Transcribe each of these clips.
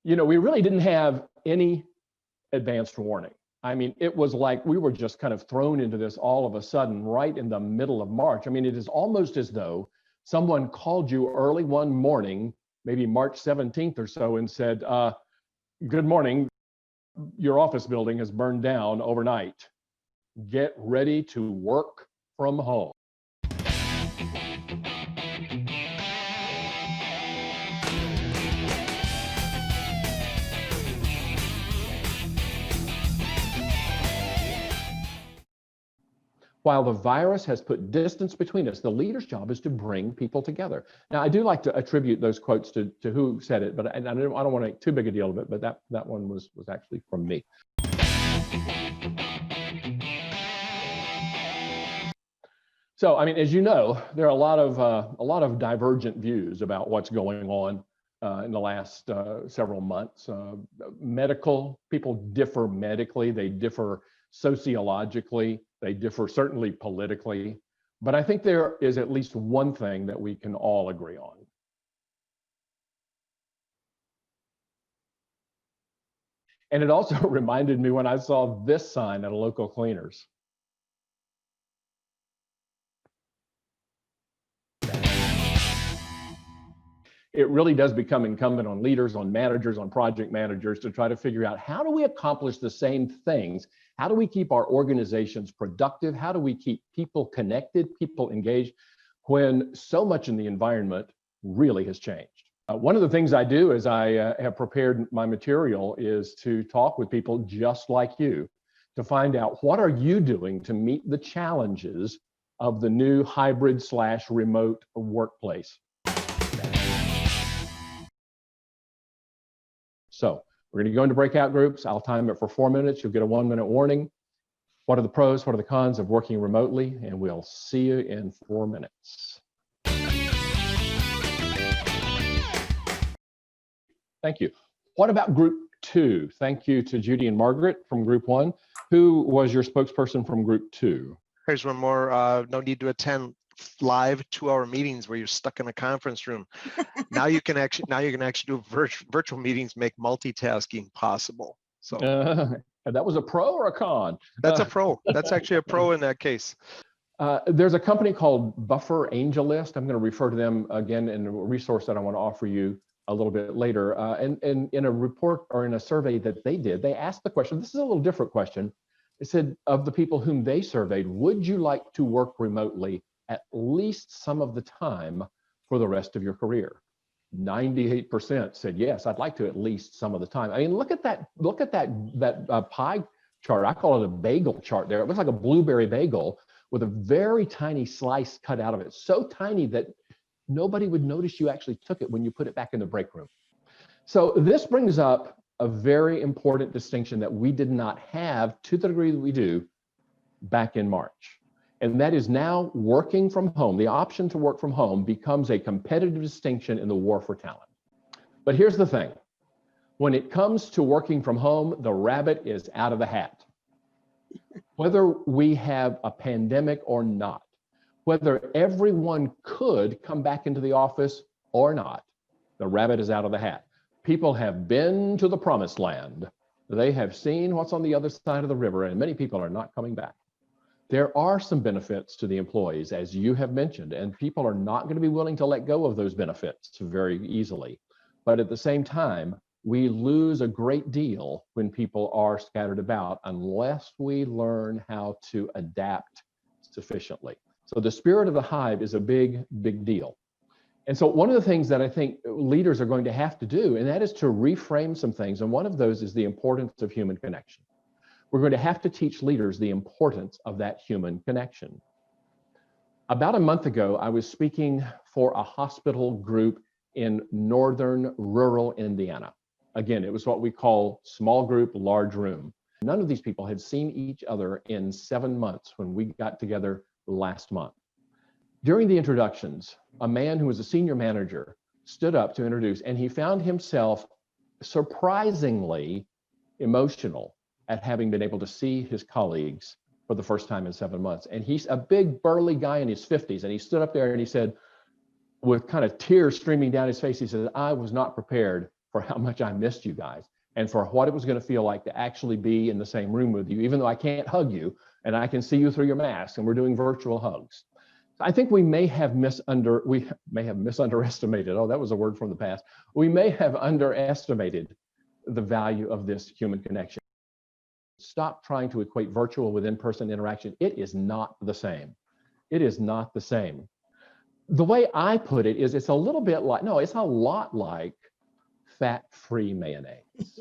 we really didn't have any advanced warning. I mean, it was like we were just kind of thrown into this all of a sudden, right in the middle of March. I mean, it is almost as though someone called you early one morning, maybe March 17th or so, and said, good morning, your office building has burned down overnight. Get ready to work from home. While the virus has put distance between us, the leader's job is to bring people together. Now, I do like to attribute those quotes to who said it, but I don't want to make too big a deal of it, but that one was actually from me. So, I mean, as you know, there are a lot of divergent views about what's going on in the last several months. Medical people differ medically, they differ sociologically, they differ certainly politically, but I think there is at least one thing that we can all agree on. And it also reminded me when I saw this sign at a local cleaners. It really does become incumbent on leaders, on managers, on project managers to try to figure out, how do we accomplish the same things? How do we keep our organizations productive? How do we keep people connected, people engaged, when so much in the environment really has changed? One of the things I do as I have prepared my material is to talk with people just like you to find out, what are you doing to meet the challenges of the new hybrid/remote workplace? So we're going to go into breakout groups. I'll time it for 4 minutes. You'll get a 1-minute warning. What are the pros? What are the cons of working remotely? And we'll see you in 4 minutes. Thank you. What about group 2? Thank you to Judy and Margaret from group 1. Who was your spokesperson from group 2? Here's one more. No need to attend live 2-hour meetings where you're stuck in a conference room. now you can actually do virtual meetings, make multitasking possible. So that was a pro or a con? That's a pro. That's actually a pro in that case. There's a company called Buffer AngelList. I'm going to refer to them again in a resource that I want to offer you a little bit later. And in a report or in a survey that they did, they asked the question. This is a little different question. They said, of the people whom they surveyed, would you like to work remotely at least some of the time for the rest of your career? 98% said yes, I'd like to at least some of the time. I mean, look at that pie chart. I call it a bagel chart there. It looks like a blueberry bagel with a very tiny slice cut out of it. So tiny that nobody would notice you actually took it when you put it back in the break room. So this brings up a very important distinction that we did not have to the degree that we do back in March. And that is, now working from home, the option to work from home becomes a competitive distinction in the war for talent. But here's the thing. When it comes to working from home, the rabbit is out of the hat. Whether we have a pandemic or not, whether everyone could come back into the office or not, the rabbit is out of the hat. People have been to the promised land. They have seen what's on the other side of the river, and many people are not coming back. There are some benefits to the employees, as you have mentioned, and people are not going to be willing to let go of those benefits very easily. But at the same time, we lose a great deal when people are scattered about unless we learn how to adapt sufficiently. So the spirit of the Hive is a big, big deal. And so one of the things that I think leaders are going to have to do, and that is to reframe some things. And one of those is the importance of human connection. We're going to have to teach leaders the importance of that human connection. About a month ago, I was speaking for a hospital group in northern rural Indiana. Again, it was what we call small group, large room. None of these people had seen each other in 7 months when we got together last month. During the introductions, a man who was a senior manager stood up to introduce, and he found himself surprisingly emotional at having been able to see his colleagues for the first time in 7 months. And he's a big burly guy in his 50s. And he stood up there and he said, with kind of tears streaming down his face, he said, I was not prepared for how much I missed you guys and for what it was going to feel like to actually be in the same room with you, even though I can't hug you and I can see you through your mask and we're doing virtual hugs. I think we may have misunderestimated. Oh, that was a word from the past. We may have underestimated the value of this human connection. Stop trying to equate virtual with in-person interaction. It is not the same. It is not the same. The way I put it is it's a little bit like, no, it's a lot like fat-free mayonnaise.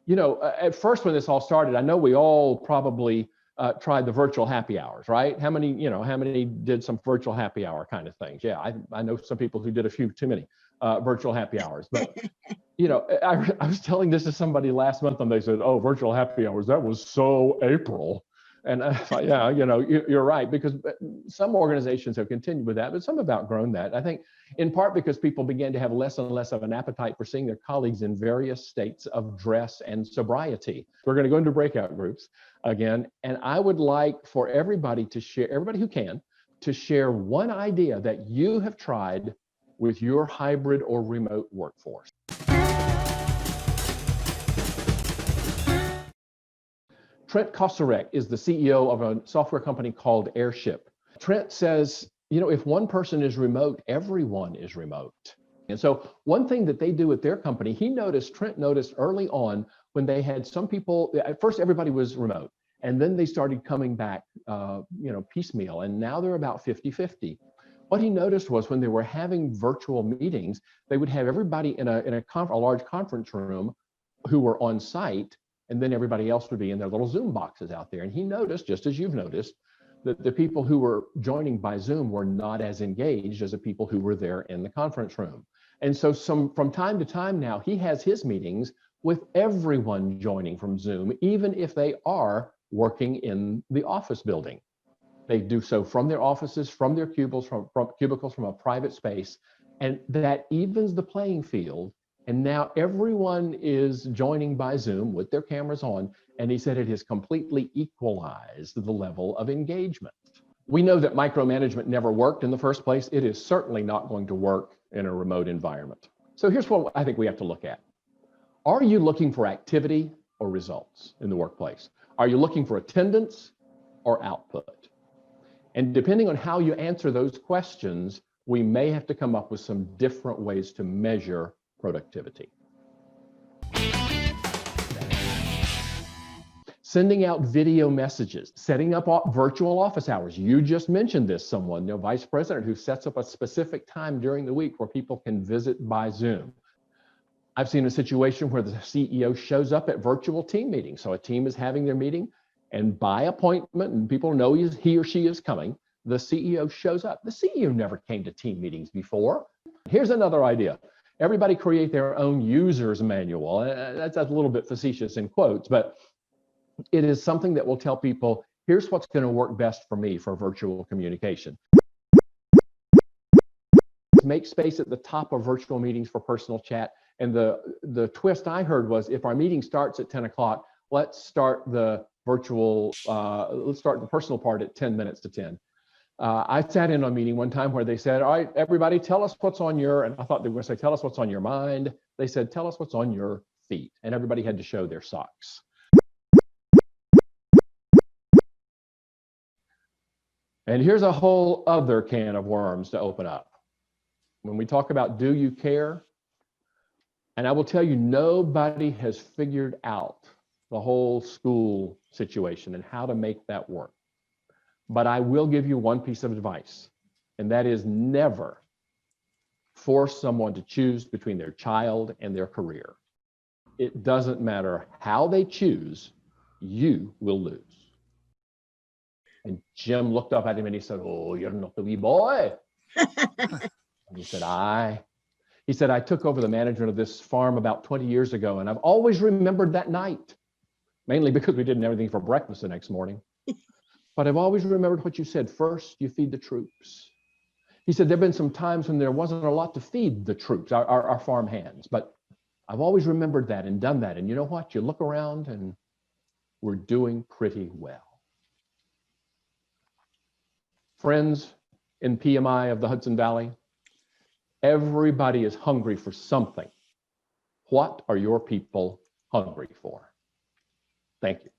You know, at first when this all started, I know we all probably tried the virtual happy hours, right? How many did some virtual happy hour kind of things? Yeah, I know some people who did a few too many virtual happy hours, but I was telling this to somebody last month and they said, oh, virtual happy hours, that was so April. And I thought, yeah, you're right, because some organizations have continued with that, but some have outgrown that. I think in part because people began to have less and less of an appetite for seeing their colleagues in various states of dress and sobriety. We're going to go into breakout groups again, and I would like for everybody to share, everybody who can, to share one idea that you have tried with your hybrid or remote workforce. Trent Kosarek is the CEO of a software company called Airship. Trent says, if one person is remote, everyone is remote. And so one thing that they do at their company, Trent noticed early on when they had some people, at first everybody was remote, and then they started coming back, piecemeal, and now they're about 50-50. What he noticed was when they were having virtual meetings, they would have everybody in a large conference room who were on site, and then everybody else would be in their little Zoom boxes out there. And he noticed, just as you've noticed, that the people who were joining by Zoom were not as engaged as the people who were there in the conference room. And so from time to time now, he has his meetings with everyone joining from Zoom, even if they are working in the office building. They do so from their offices, from their cubicles, from a private space, and that evens the playing field. And now everyone is joining by Zoom with their cameras on, and he said it has completely equalized the level of engagement. We know that micromanagement never worked in the first place. It is certainly not going to work in a remote environment. So here's what I think we have to look at. Are you looking for activity or results in the workplace? Are you looking for attendance or output? And depending on how you answer those questions, we may have to come up with some different ways to measure productivity. Sending out video messages, setting up virtual office hours. You just mentioned this, someone, vice president who sets up a specific time during the week where people can visit by Zoom. I've seen a situation where the CEO shows up at virtual team meetings. So a team is having their meeting, and by appointment, and people know he or she is coming, the CEO shows up. The CEO never came to team meetings before. Here's another idea. Everybody create their own user's manual. That's a little bit facetious in quotes, but it is something that will tell people, here's what's going to work best for me for virtual communication. Make space at the top of virtual meetings for personal chat. And the twist I heard was, if our meeting starts at 10 o'clock, let's start the personal part at 10 minutes to 10. I sat in on a meeting one time where they said, all right, everybody, tell us what's on and I thought they were going to say, tell us what's on your mind. They said, tell us what's on your feet. And everybody had to show their socks. And here's a whole other can of worms to open up. When we talk about, do you care? And I will tell you, nobody has figured out the whole school situation and how to make that work. But I will give you one piece of advice, and that is never force someone to choose between their child and their career. It doesn't matter how they choose, you will lose. And Jim looked up at him and he said, oh, you're not the wee boy. And he said, He said, I took over the management of this farm about 20 years ago, and I've always remembered that night, mainly because we didn't have anything for breakfast the next morning. But I've always remembered what you said. First, you feed the troops. He said, there have been some times when there wasn't a lot to feed the troops, our farm hands, but I've always remembered that and done that. And you know what? You look around and we're doing pretty well. Friends in PMI of the Hudson Valley, Everybody is hungry for something. What are your people hungry for? Thank you.